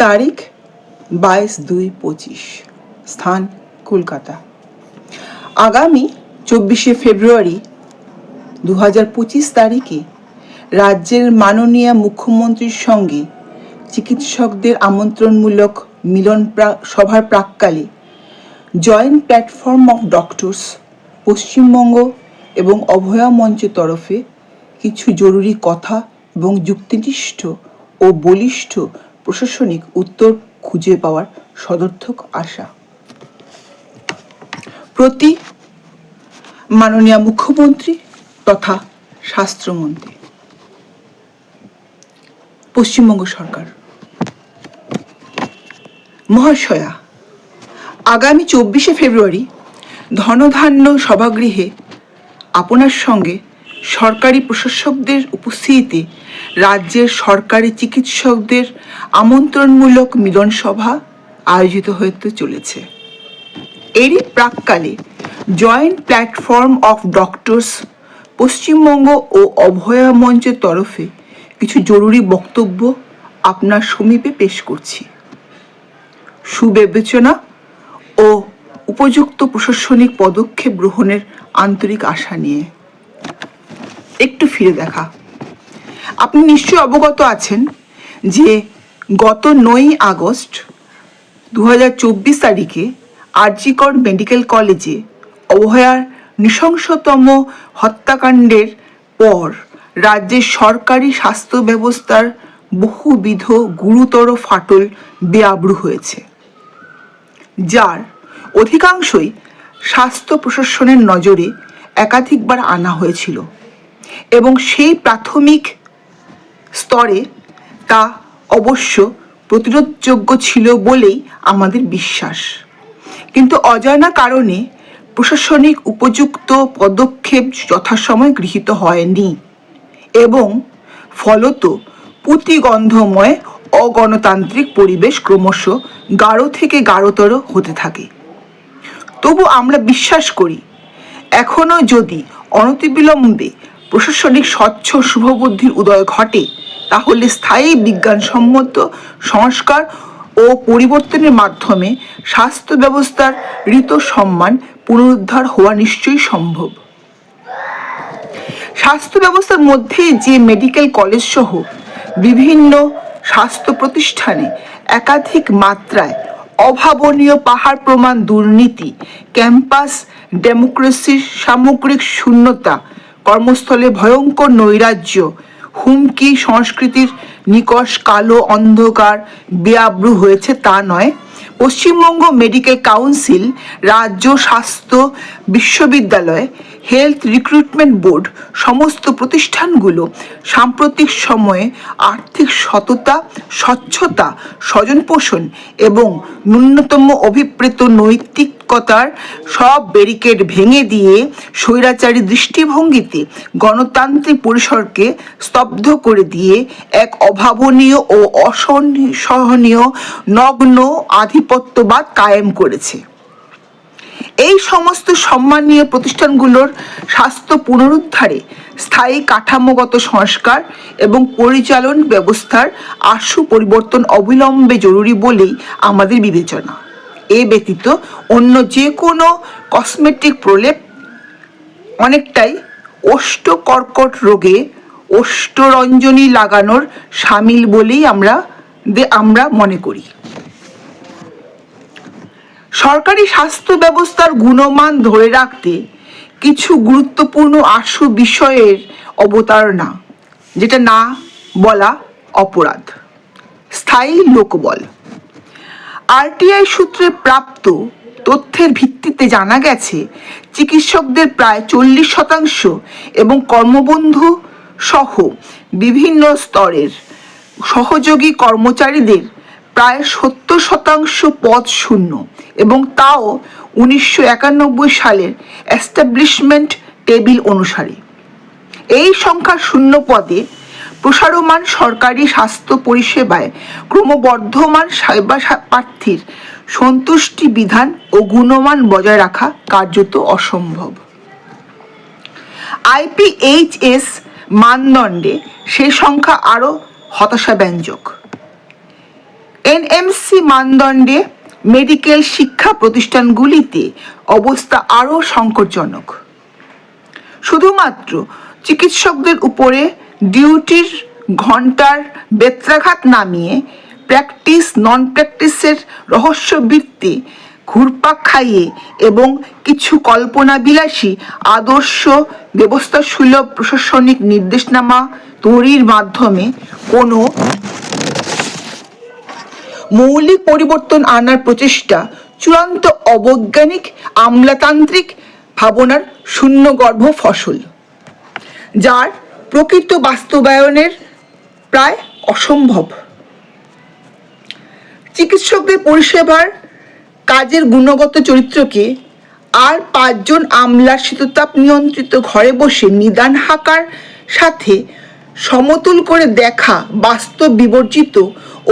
তারিখ 22/2/25, স্থান কলকাতা। আগামী 24শে ফেব্রুয়ারি 2025 তারিখে রাজ্যের মাননীয় মুখ্যমন্ত্রীর সঙ্গে চিকিৎসকদের আমন্ত্রণমূলক মিলন সভার প্রাক্কালে joint platform of doctors Paschimbanga এবং অভয়া মঞ্চের তরফে কিছু জরুরি কথা এবং যুক্তিনিষ্ঠ ও বলিষ্ঠ প্রশাসনিক উত্তর খুঁজে পাওয়ার সদর্থক আশা। প্রতি মাননীয় মুখ্যমন্ত্রী তথা স্বাস্থ্যমন্ত্রী, পশ্চিমবঙ্গ সরকার। মহাশয়া, আগামী 24শে ফেব্রুয়ারি ধনধান্য সভাগৃহে আপনার সঙ্গে সরকারি প্রশাসকদের উপস্থিতিতে রাজ্যের সরকারি চিকিৎসকদের আমন্ত্রণমূলক মিলন সভা আয়োজিত হতে চলেছে। এরই প্রাক্কালে joint platform of doctors Paschimbanga ও অভয়া মঞ্চের তরফে কিছু জরুরি বক্তব্য আপনার সমীপে পেশ করছি। সুবিবেচনা ও উপযুক্ত প্রশাসনিক পদক্ষেপ গ্রহণের আন্তরিক আশা নিয়ে। একটু ফিরে দেখা। আপনি নিশ্চয়ই অবগত আছেন যে গত 9ই আগস্ট 2024 তারিখে আরজিকর মেডিকেল কলেজে অভয়ার নৃশংসতম হত্যাকাণ্ডের পর রাজ্যের সরকারি স্বাস্থ্য ব্যবস্থার বহুবিধ গুরুতর ফাটল বেআব্রু হয়েছে, যার অধিকাংশই স্বাস্থ্য প্রশাসনের নজরে একাধিকবার আনা হয়েছিল এবং সেই প্রাথমিক স্তরে তা অবশ্য প্রতিরোধযোগ্য ছিল বলেই আমাদের বিশ্বাস। কিন্তু অজানা কারণে প্রশাসনিক উপযুক্ত পদক্ষেপ যথাসময়ে গৃহীত হয়নি এবং ফলত প্রতিগন্ধময় অগণতান্ত্রিক পরিবেশ ক্রমশ গাঢ় থেকে গাঢ়তর হতে থাকে। তবু আমরা বিশ্বাস করি, এখনো যদি অনতিবিলম্বে প্রশাসনিক স্বচ্ছ শুভবুদ্ধির উদয় ঘটে, তাহলে স্থায়ী বিজ্ঞানসম্মত সংস্কার ও পরিবর্তনের মাধ্যমে স্বাস্থ্য ব্যবস্থার ঋত সম্মান পুনরুদ্ধার হওয়া নিশ্চয়ই সম্ভব। স্বাস্থ্য ব্যবস্থার মধ্যে যে মেডিকেল কলেজ সহ বিভিন্ন স্বাস্থ্য প্রতিষ্ঠানে একাধিক মাত্রায় অভাবনীয় পাহাড় প্রমাণ দুর্নীতি, ক্যাম্পাস ডেমোক্রেসির সামগ্রিক শূন্যতা, কর্মস্থলে ভয়ঙ্কর নৈরাজ্য, হুমকি, সংস্কৃতির নিকষ কালো অন্ধকার বেআব্রু হয়েছে তা নয়, পশ্চিমবঙ্গ মেডিকেল কাউন্সিল, রাজ্য স্বাস্থ্য বিশ্ববিদ্যালয়, হেলথ রিক্রুটমেন্ট বোর্ড সমস্ত প্রতিষ্ঠানগুলো সাম্প্রতিক সময়ে আর্থিক সততা, স্বচ্ছতা, স্বজনপোষণ এবং ন্যূনতম অভিপ্রেত নৈতিকতার সব ব্যারিকেড ভেঙে দিয়ে স্বৈরাচারী দৃষ্টিভঙ্গিতে গণতান্ত্রিক পরিসরকে স্তব্ধ করে দিয়ে এক অভাবনীয় ও অসহনীয় নগ্ন আধিপত্যবাদ কায়েম করেছে। এই সমস্ত সম্মানীয় প্রতিষ্ঠানগুলোর স্বাস্থ্য পুনরুদ্ধারে স্থায়ী কাঠামোগত সংস্কার এবং পরিচালন ব্যবস্থার আশু পরিবর্তন অবিলম্বে জরুরি বলেই আমাদের বিবেচনা। এ ব্যতীত অন্য যে কোনো কসমেটিক প্রলেপ অনেকটাই ওষ্ঠকর্কট রোগে ওষ্ঠরঞ্জনী লাগানোর সামিল বলেই আমরা মনে করি। সরকারি স্বাস্থ্য ব্যবস্থার গুণমান ধরে রাখতে কিছু গুরুত্বপূর্ণ আশু বিষয়ের অবতারণা, যেটা না বলা অপরাধ। স্থায়ী লোকবল। আরটিআই সূত্রে প্রাপ্ত তথ্যের ভিত্তিতে জানা গেছে, চিকিৎসকদের প্রায় 40% এবং কর্মবন্ধু সহ বিভিন্ন স্তরের সহযোগী কর্মচারীদের প্রায় 70% পদ শূন্য, এবং তাও 1991 সালের এস্টাবলিশমেন্ট টেবিল অনুসারে। এই সংখ্যার শূন্য পদে প্রসারমান সরকারি স্বাস্থ্য পরিষেবায় ক্রমবর্ধমান সেবা প্রার্থীর সন্তুষ্টি বিধান ও গুণমান বজায় রাখা কার্যত অসম্ভব। IPHS মানদণ্ডে সে সংখ্যা আরও হতাশাব্যঞ্জক। এনএমসি মানদণ্ডে মেডিকেল শিক্ষা প্রতিষ্ঠানগুলিতে অবস্থা আরও সংকটজনক। শুধুমাত্র চিকিৎসকদের উপরে ডিউটির ঘন্টার বেত্রাঘাত নামিয়ে প্র্যাকটিস নন প্র্যাকটিসের রহস্যবৃত্তে ঘুরপাক খাইয়ে এবং কিছু কল্পনাবিলাসী আদর্শ ব্যবস্থাসুলভ প্রশাসনিক নির্দেশনামা তৈরির মাধ্যমে কোনো মৌলিক পরিবর্তন আনার প্রচেষ্টা চূড়ান্ত অবৈজ্ঞানিক আমলাতান্ত্রিক ভাবনার শূন্যগর্ভ ফসল, যার প্রকৃত বাস্তবায়নের প্রায় অসম্ভব। চিকিৎসকদের পরিষেবার কাজের গুণগত চরিত্রকে আর 5 জন আমলার শীততাপ নিয়ন্ত্রিত ঘরে বসে নিদান হাঁকার সাথে সমতুল করে দেখা বাস্তব বিবর্জিত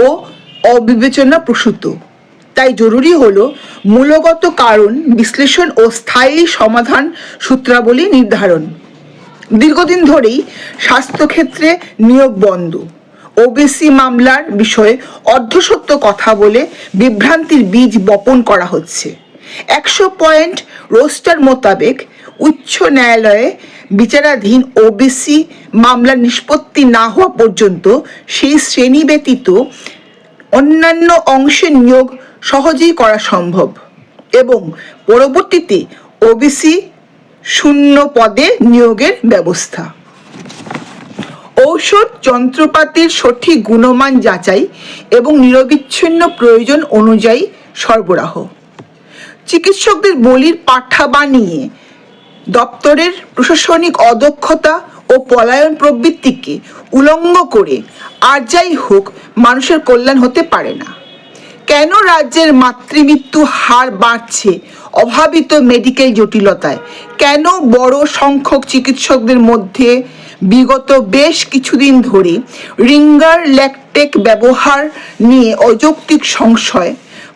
ও অবিবেচনা প্রসূত। তাই জরুরি হলো মূলগত কারণ বিশ্লেষণ ও স্থায়ী সমাধান সূত্রাবলী নির্ধারণ। দীর্ঘদিন ধরেই স্বাস্থ্যক্ষেত্রে নিয়োগ বন্ধ, ওবিসি মামলার বিষয়ে অর্ধসত্য কথা বলে বিভ্রান্তির বীজ বপন করা হচ্ছে। 100 পয়েন্ট রোস্টার মোতাবেক উচ্চ ন্যায়ালয়ে বিচারাধীন ওবিসি মামলার নিষ্পত্তি না হওয়া পর্যন্ত সেই শ্রেণী ব্যতীত অন্যান্য অংশে নিয়োগ সহজেই করা সম্ভব এবং পরবর্তীতে ওবিসি শূন্য পদে নিয়োগের ব্যবস্থা। ঔষধ যন্ত্রপাতির সঠিক গুণমান যাচাই এবং নিরবিচ্ছিন্ন প্রয়োজন অনুযায়ী সরবরাহ। চিকিৎসকদের বলির পাঠা বানিয়ে দপ্তরের প্রশাসনিক অদক্ষতা ও পলায়ন প্রবৃত্তিকে উলঙ্গ করে আর যাই হোক মানুষের কল্যাণ হতে পারে না। কেন রাজ্যের মাতৃমৃত্যু হার বাড়ছে অভাবিত মেডিকেল জটিলতায়? কেন বড় সংখ্যক চিকিৎসকদের মধ্যে বিগত বেশ কিছুদিন ধরে রিঙ্গার ল্যাকটেক ব্যবহার নিয়ে অযৌক্তিক সংশয়?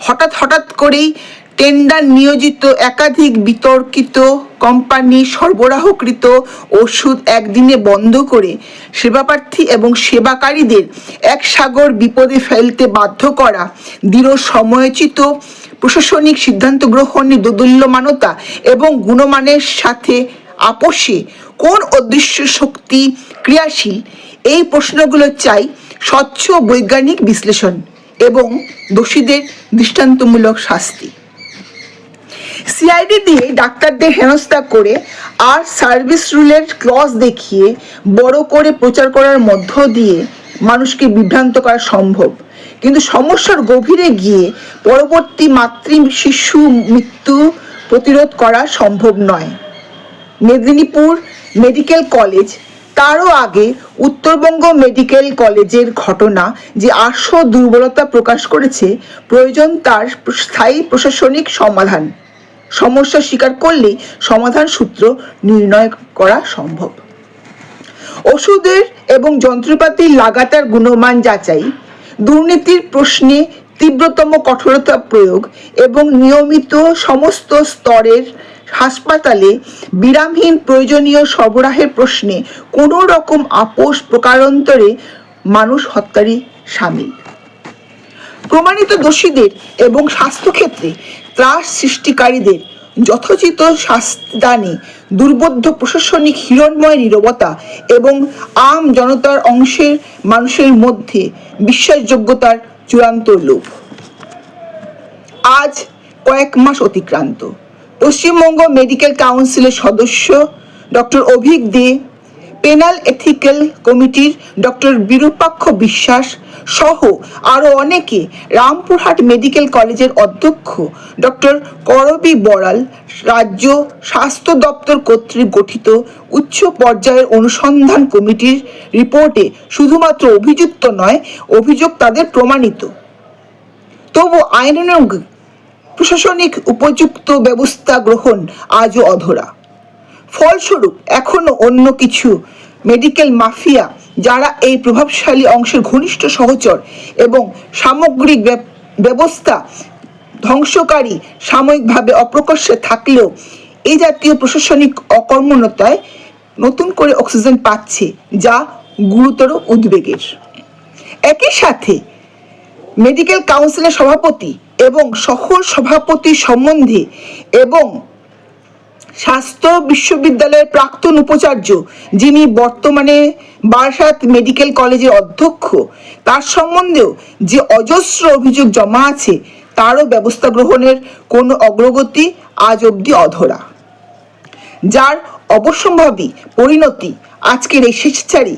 হঠাৎ করেই টেন্ডার নিয়োজিত একাধিক বিতর্কিত কোম্পানি সরবরাহকৃত ওষুধ একদিনে বন্ধ করে সেবাপ্রার্থী এবং সেবাকারীদের এক সাগর বিপদে ফেলতে বাধ্য করা, দৃঢ় সময়োচিত প্রশাসনিক সিদ্ধান্ত গ্রহণের দোদুল্যমানতা এবং গুণমানের সাথে আপোষে কোন অদৃশ্য শক্তি ক্রিয়াশীল? এই প্রশ্নগুলো চাই স্বচ্ছ বৈজ্ঞানিক বিশ্লেষণ এবং দোষীদের দৃষ্টান্তমূলক শাস্তি। সিআইডি দিয়ে ডাক্তারদের হেনস্থা করে আর সার্ভিস রুলের ক্লজ দেখিয়ে বড় করে প্রচার করার মধ্য দিয়ে মানুষকে বিভ্রান্ত করা সম্ভব, কিন্তু সমস্যার গভীরে গিয়ে পরবর্তী মাতৃ শিশু মৃত্যু প্রতিরোধ করা সম্ভব নয়। মেদিনীপুর মেডিকেল কলেজ, তারও আগে উত্তরবঙ্গ মেডিকেল কলেজের ঘটনা যে আশু দুর্বলতা প্রকাশ করেছে, প্রয়োজন তার স্থায়ী প্রশাসনিক সমাধান। সমস্যা স্বীকার করলেই সমাধান সূত্র নির্ণয় করা সম্ভব। ওষুধের এবং যন্ত্রপাতির লাগাতার গুণমান যাচাই, দুর্নীতির প্রশ্নে তীব্রতম কঠোরতা প্রয়োগ এবং নিয়মিত সমস্ত স্তরের হাসপাতালে বিরামহীন প্রয়োজনীয় সরবরাহের প্রশ্নে কোনো রকম আপোষ প্রকারান্তরে মানুষ হত্যারই সামিল। প্রমাণিত দোষীদের এবং স্বাস্থ্যক্ষেত্রে ত্রাস সৃষ্টিকারীদের যথোচিত শাস্তিদানে দুর্বোধ্য প্রশাসনিক হিরণ্ময় নীরবতা এবং আম জনতার অংশের মানুষের মধ্যে বিশ্বাসযোগ্যতার চূড়ান্ত লোভ। আজ কয়েক মাস অতিক্রান্ত। পশ্চিমবঙ্গ মেডিকেল কাউন্সিলের সদস্য ডক্টর অভিক দে, পেনাল এথিক্যাল কমিটির ডক্টর বিরূপাক্ষ বিশ্বাস সহ আরও অনেকে, রামপুরহাট মেডিকেল কলেজের অধ্যক্ষ ডক্টর করবী বড়াল, রাজ্য স্বাস্থ্য দপ্তর কর্তৃক গঠিত উচ্চ পর্যায়ের অনুসন্ধান কমিটির রিপোর্টে শুধুমাত্র অভিযুক্ত নয়, অভিযোগ তাদের প্রমাণিত। তবু আইনানুগ প্রশাসনিক উপযুক্ত ব্যবস্থা গ্রহণ আজও অধরা। ফলস্বরূপ এখনো অন্য কিছু মেডিকেল মাফিয়া, যারা এই প্রভাবশালী অংশের ঘনিষ্ঠ সহচর এবং সামগ্রিক ব্যবস্থা ধ্বংসকারী, সাময়িকভাবে অপ্রকাশ্যে থাকলেও এই জাতীয় প্রশাসনিক অকর্মণ্যতায় নতুন করে অক্সিজেন পাচ্ছে, যা গুরুতর উদ্বেগের। একই সাথে মেডিকেল কাউন্সিলের সভাপতি এবং সহ সভাপতি সম্বন্ধে এবং স্বাস্থ্য বিশ্ববিদ্যালয়ের প্রাক্তন উপাচার্য, যিনি বর্তমানে বারাসাত মেডিকেল কলেজের অধ্যক্ষ, তার সম্বন্ধেও যে অজস্র অভিযোগ জমা আছে, তারও ব্যবস্থা গ্রহণের কোনো অগ্রগতি আজ অবধি অধরা। যার অবশ্যম্ভাবী পরিণতি আজকের এই স্বেচ্ছাচারী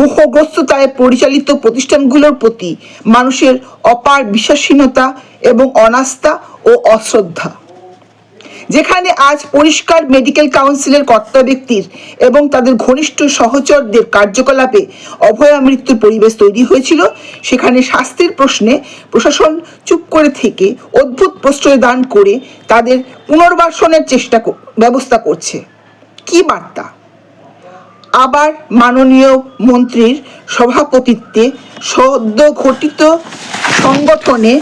মোহগ্রস্ততায় পরিচালিত প্রতিষ্ঠানগুলোর প্রতি মানুষের অপার বিশ্বাসহীনতা এবং অনাস্থা ও অশ্রদ্ধা। যেখানে আজ পরিষ্কার মেডিকেল কাউন্সিলের কর্তা ব্যক্তির এবং তাদের ঘনিষ্ঠ সহচরদের কার্যকলাপে অভয়া মৃত্যুর পরিবেশ তৈরি হয়েছিল, সেখানে স্বাস্থ্যের প্রশ্নে প্রশাসন চুপ করে থেকে অদ্ভুত প্রশ্রয় দান করে তাদের পুনর্বাসনের ব্যবস্থা করছে। কি বার্তা? আবার মাননীয় মন্ত্রীর সভাপতিত্বে সদ্য গঠিত সংগঠনে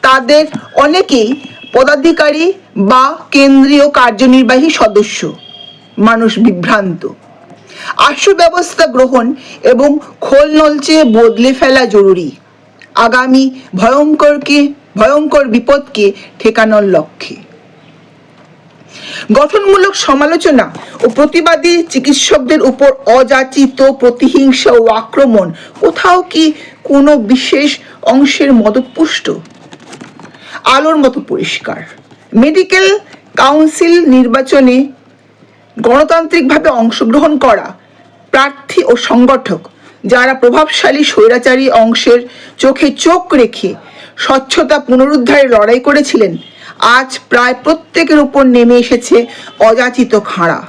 তাদের অনেকেই পদাধিকারী বা কেন্দ্রীয় কার্যনির্বাহী সদস্য। মানুষ বিভ্রান্ত। আশু ব্যবস্থা গ্রহণ এবং খোল নলচে বদলে ফেলা জরুরি, আগামী ভয়ঙ্কর বিপদকে ঠেকানোর লক্ষ্যে। গঠনমূলক সমালোচনা ও প্রতিবাদী চিকিৎসকদের উপর অযাচিত প্রতিহিংসা ও আক্রমণ কোথাও কি কোনো বিশেষ অংশের মদতপুষ্ট? আলোর মতো পরিষ্কার। মেডিকেল কাউন্সিল নির্বাচনে গণতান্ত্রিকভাবে অংশগ্রহণ করা প্রার্থী ও সংগঠক, যারা প্রভাবশালী স্বৈরাচারী অংশের চোখে চোখ রেখে স্বচ্ছতা পুনরুদ্ধারে লড়াই করেছিলেন, আজ প্রায় প্রত্যেকের উপর নেমে এসেছে অযাচিত খাঁড়া।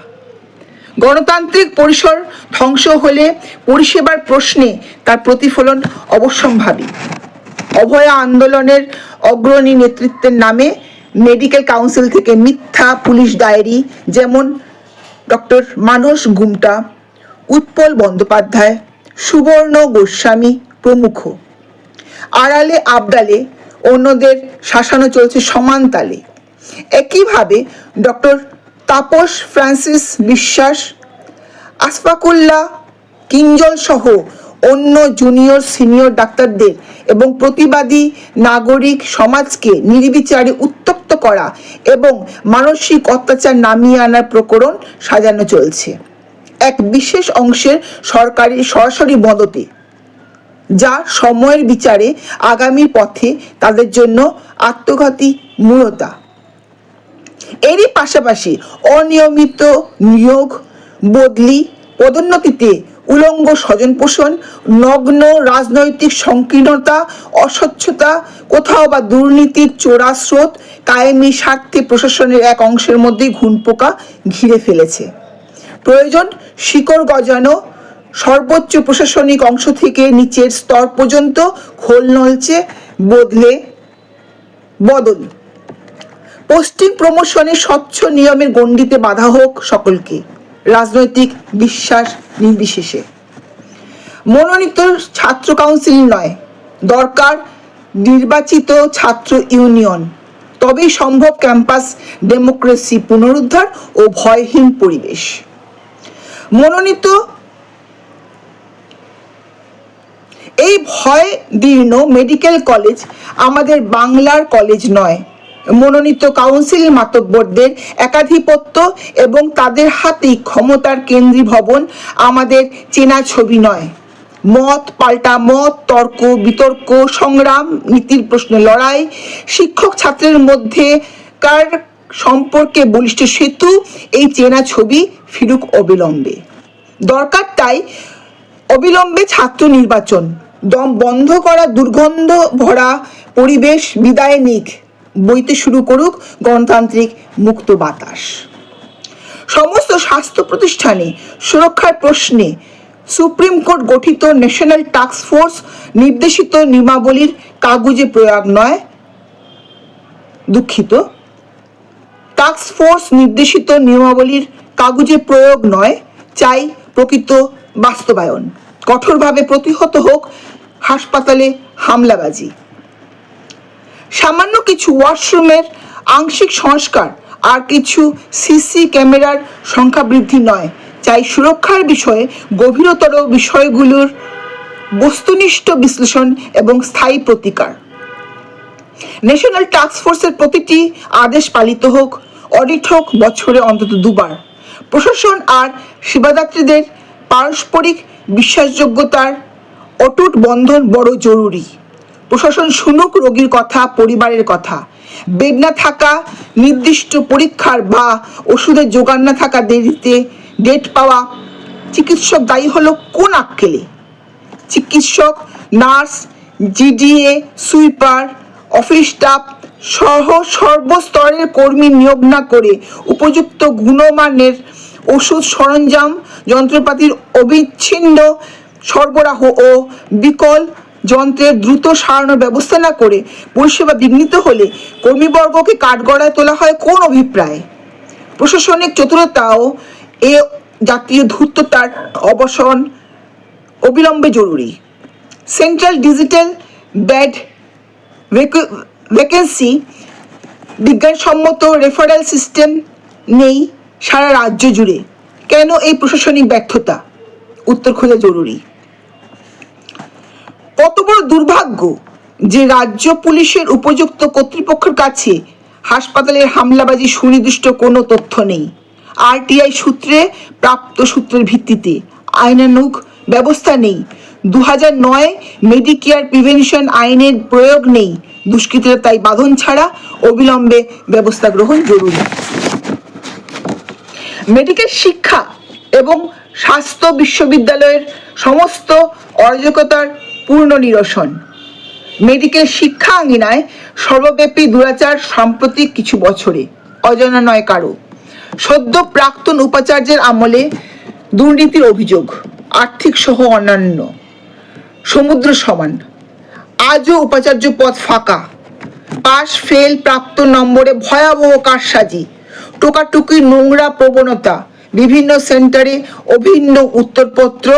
গণতান্ত্রিক পরিসর ধ্বংস হলে পরিষেবার প্রশ্নে তার প্রতিফলন অবশ্যম্ভাবী। অভয়া আন্দোলনের অগ্রণী নেতৃত্বের নামে মেডিকেল কাউন্সিল থেকে মিথ্যা পুলিশ ডায়েরি, যেমন ডক্টর মানস গুমটা, উৎপল বন্দ্যোপাধ্যায়, সুবর্ণ গোস্বামী প্রমুখ, আড়ালে আবডালে অন্যদের শাসানো চলছে সমান তালে। একইভাবে ডক্টর তাপস ফ্রান্সিস বিশ্বাস, আসফাকুল্লাহ কিঞ্জল সহ অন্য জুনিয়র সিনিয়র ডাক্তারদের এবং প্রতিবাদী নাগরিক সমাজকে নির্বিচারে উত্তপ্ত করা এবং মানসিক অত্যাচার নামিয়ে আনার প্রকরণ সাজানো চলছে এক বিশেষ অংশের সরকারি সরাসরি মদতে, যা সময়ের বিচারে আগামীর পথে তাদের জন্য আত্মঘাতী মূঢ়তা। এরই পাশাপাশি অনিয়মিত নিয়োগ, বদলি, পদোন্নতিতে উলঙ্গ স্বজনপোষণ, নগ্ন রাজনৈতিক সংকীর্ণতা, অস্বচ্ছতা, কোথাও বা দুর্নীতির চোরা স্রোত কায়েমি স্বার্থে প্রশাসনের এক অংশের মধ্যেই ঘুণপোকা ঘিরে ফেলেছে। প্রয়োজন শিকড় গজানো, সর্বোচ্চ প্রশাসনিক অংশ থেকে নিচের স্তর পর্যন্ত খোল নলচে বদল। পোস্টিং প্রমোশনে স্বচ্ছ নিয়মের গণ্ডিতে বাধা হোক সকলকে, রাজনৈতিক বিশ্বাস নির্বিশেষে। মনোনীত ছাত্র কাউন্সিল নয়, দরকার নির্বাচিত ছাত্র ইউনিয়ন। তবেই সম্ভব ক্যাম্পাস ডেমোক্রেসি পুনরুদ্ধার ও ভয়হীন পরিবেশ। মনোনীত এই ভয় দীর্ণ মেডিকেল কলেজ আমাদের বাংলার কলেজ নয়। মনোনীত কাউন্সিল মাতব্বরদের একাধিপত্য এবং তাদের হাতেই ক্ষমতার কেন্দ্রীভবন আমাদের চেনা ছবি নয়। মত পাল্টা মত, তর্ক বিতর্ক, সংগ্রাম, নীতির প্রশ্নে লড়াই, শিক্ষক ছাত্রের মধ্যে কার সম্পর্কে বলিষ্ঠ সেতু, এই চেনা ছবি ফিরুক অবিলম্বে। দরকার তাই অবিলম্বে ছাত্র নির্বাচন। দম বন্ধ করা দুর্গন্ধ ভরা পরিবেশ বিদায় নিক, বইতে শুরু করুক গণতান্ত্রিক মুক্ত বাতাস। সমস্ত স্বাস্থ্য প্রতিষ্ঠানে সুরক্ষার প্রশ্নে সুপ্রিম কোর্ট গঠিত ন্যাশনাল টাস্ক ফোর্স নির্দেশিত নিয়মাবলীর কাগজে প্রয়োগ নয়, টাস্ক ফোর্স নির্দেশিত নিয়মাবলীর কাগজে প্রয়োগ নয়, চাই প্রকৃত বাস্তবায়ন। কঠোরভাবে প্রতিহত হোক হাসপাতালে হামলাবাজি। সামান্য কিছু ওয়াশরুমের আংশিক সংস্কার আর কিছু সিসি ক্যামেরার সংখ্যা বৃদ্ধি নয়, চাই সুরক্ষার বিষয়ে গভীরতর বিষয়গুলোর বস্তুনিষ্ঠ বিশ্লেষণ এবং স্থায়ী প্রতিকার। ন্যাশনাল টাস্ক ফোর্সের প্রতিটি আদেশ পালিত হোক, অডিট হোক বছরে অন্তত দুবার। প্রশাসন আর সেবাদাত্রীদের পারস্পরিক বিশ্বাসযোগ্যতার অটুট বন্ধন বড় জরুরি। প্রশাসন শুনুক রোগীর কথা, পরিবারের কথা। বেড না থাকা, নির্দিষ্ট পরীক্ষার বা ওষুধের জোগান না থাকা, দেরিতে ডেট পাওয়া, চিকিৎসক দায়ী হলো কোন আক্কেলে? চিকিৎসক, nurse, GDA, sweeper, office staff সহ সর্বস্তরের কর্মী নিয়োগ না করে উপযুক্ত গুণমানের ওষুধ, সরঞ্জাম, যন্ত্রপাতির অবিচ্ছিন্ন সরবরাহ ও বিকল যন্ত্রের দ্রুত সারানোর ব্যবস্থা না করে পরিষেবা বিঘ্নিত হলে কর্মীবর্গকে কাঠগড়ায় তোলা হয় কোন অভিপ্রায়? প্রশাসনিক চতুরতা ও এ জাতীয় ধূর্ততার অবসান অবিলম্বে জরুরি। সেন্ট্রাল ডিজিটাল বেড ভ্যাকেন্সি, বিজ্ঞানসম্মত রেফারেল সিস্টেম নেই সারা রাজ্য জুড়ে। কেন এই প্রশাসনিক ব্যর্থতা? উত্তর খোঁজা জরুরি। কত বড় দুর্ভাগ্য যে রাজ্য পুলিশের উপযুক্ত কর্তৃপক্ষের কাছে হাসপাতালের হামলাবাজি সুনির্দিষ্ট কোনো তথ্য নেই। আরটিআই সূত্রে প্রাপ্ত সূত্রের ভিত্তিতে আইনানুগ ব্যবস্থা নেই। 2009 মেডিকেয়ার প্রিভেনশন আইনের প্রয়োগ নেই। দুষ্কৃতীরা তাই বাঁধন ছাড়া অবিলম্বে ব্যবস্থা গ্রহণ জরুরি। মেডিকেল শিক্ষা এবং স্বাস্থ্য বিশ্ববিদ্যালয়ের সমস্ত অরাজকতার পূর্ণ নিরসন। মেডিকেল শিক্ষা আঙ্গিনায় সর্বব্যাপী দুরাচার সাম্প্রতিক কিছু বছরে অজানা নয় কারো। সদ্য প্রাক্তন উপাচার্যের আমলে দুর্নীতির অভিযোগ, আর্থিক সহ অন্যান্য সমুদ্র সমান। আজও উপাচার্য পদ ফাঁকা। পাশ ফেল প্রাপ্ত নম্বরে ভয়াবহ কারসাজি, টোকাটুকির নোংরা প্রবণতা, বিভিন্ন সেন্টারে অভিন্ন উত্তরপত্র।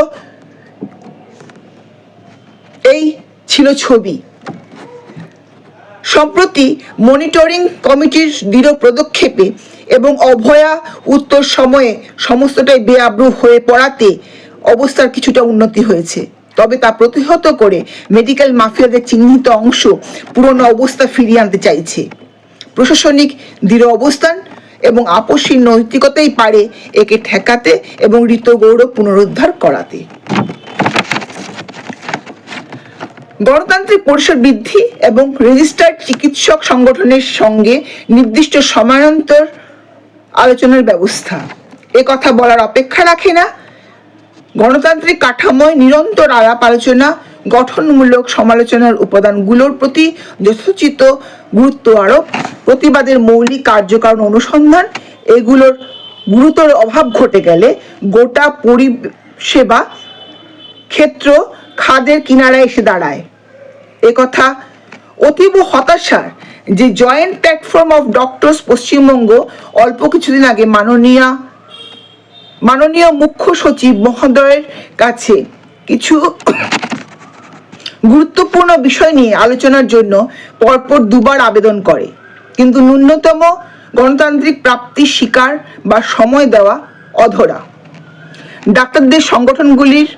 এই ছিল ছবি। সম্প্রতি মনিটরিং কমিটির দৃঢ় পদক্ষেপে এবং অভয়া উত্তর সময়ে সমস্তটাই বেআব্রু হয়ে পড়াতে অবস্থার কিছুটা উন্নতি হয়েছে। তবে তা প্রতিহত করে মেডিকেল মাফিয়াদের চিহ্নিত অংশ পুরনো অবস্থা ফিরিয়ে আনতে চাইছে। প্রশাসনিক দৃঢ় অবস্থান এবং আপসী নৈতিকতাই পারে একে ঠেকাতে এবং ঋত গৌরব পুনরুদ্ধার করাতে। গণতান্ত্রিক পরিসর বৃদ্ধি এবং রেজিস্টার্ড চিকিৎসক সংগঠনের সঙ্গে নির্দিষ্ট সময়ান্তর আলোচনার ব্যবস্থা এ কথা বলার অপেক্ষা রাখে না। গণতান্ত্রিক কাঠামোয় নিরন্তর আলাপ আলোচনা, গঠনমূলক সমালোচনার উপাদানগুলোর প্রতি যথোচিত গুরুত্ব আরোপ, প্রতিবাদের মৌলিক কার্যকারণ অনুসন্ধান, এগুলোর গুরুতর অভাব ঘটে গেলে গোটা পরিষেবা ক্ষেত্র খাদের কিনারায় এসে দাঁড়ায়। একথা অতীব হতাশার যে joint platform of doctors Paschimbanga অল্প কিছুদিন আগে মাননীয় মুখ্য সচিব মহোদয়ের কাছে কিছু গুরুত্বপূর্ণ বিষয় নিয়ে আলোচনার জন্য পরপর দুবার আবেদন করে, কিন্তু ন্যূনতম গণতান্ত্রিক প্রাপ্তির শিকার বা সময় দেওয়া অধরা। ডাক্তারদের সংগঠনগুলির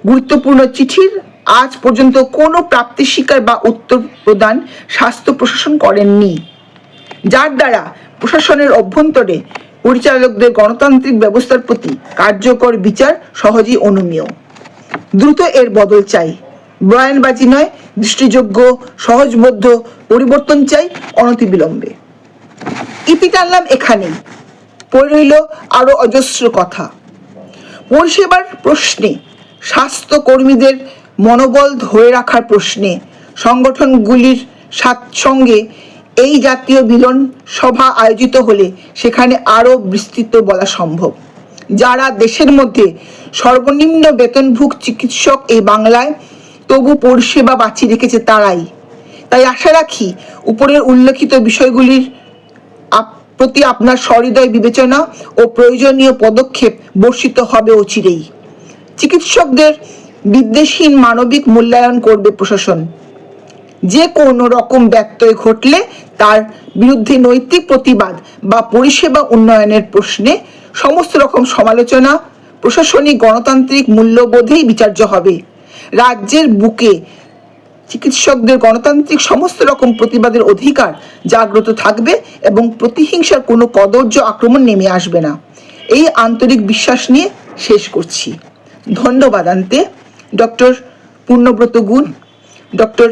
গুরুত্বপূর্ণ চিঠির আজ পর্যন্ত কোনো প্রাপ্তি স্বীকার বা উত্তর প্রদান স্বাস্থ্য প্রশাসন করেননি, যার দ্বারা প্রশাসনের অভ্যন্তরে পরিচালকদের গণতান্ত্রিক ব্যবস্থার প্রতি কার্যকর বিচার সহজেই অনুমেয়। দ্রুত এর বদল চাই, বয়ানবাজি নয়, দৃষ্টিযোগ্য সহজবোধ্য পরিবর্তন চাই অনতিবিলম্বে। ইতি টানলাম এখানেই, পড়ে রইল আরো অজস্র কথা। পরিষেবার প্রশ্নে, স্বাস্থ্য কর্মীদের মনোবল ধরে রাখার প্রশ্নে সংগঠনগুলির সঙ্গে এই জাতীয় মিলন সভা আয়োজিত হলে সেখানে আরো বিস্তৃত বলা সম্ভব। যারা দেশের মধ্যে সর্বনিম্ন বেতনভুক চিকিৎসক এই বাংলায় তবু পরিষেবা বাঁচিয়ে রেখেছে তারাই। তাই আশা রাখি উপরের উল্লেখিত বিষয়গুলির প্রতি আপনার সহৃদয় বিবেচনা ও প্রয়োজনীয় পদক্ষেপ বর্ষিত হবে অচিরেই। চিকিৎসকদের বিদ্বেষহীন মানবিক মূল্যায়ন করবে প্রশাসন। যে কোনো রকম ব্যত্যয় ঘটলে তার বিরুদ্ধে নৈতিক প্রতিবাদ বা পরিষেবা উন্নয়নের প্রশ্নে সমস্ত রকম সমালোচনা প্রশাসনিক গণতান্ত্রিক মূল্যবোধেই বিচার্য হবে। রাজ্যের বুকে চিকিৎসকদের গণতান্ত্রিক সমস্ত রকম প্রতিবাদের অধিকার জাগ্রত থাকবে এবং প্রতিহিংসার কোনো কদর্য আক্রমণ নেমে আসবে না। এই আন্তরিক বিশ্বাস নিয়ে শেষ করছি। ধন্যবাদ আনতে ডক্টর পূর্ণব্রত গুণ, ডক্টর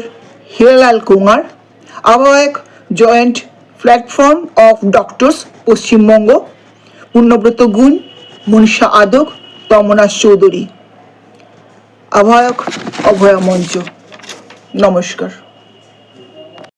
হীরালাল কুমার, আহ্বায়ক joint platform of doctors Paschimbanga, Purnabrata Gun, Manisha Adak, তমনাশ Chowdhury, আহ্বায়ক অভয়া মঞ্চ। নমস্কার।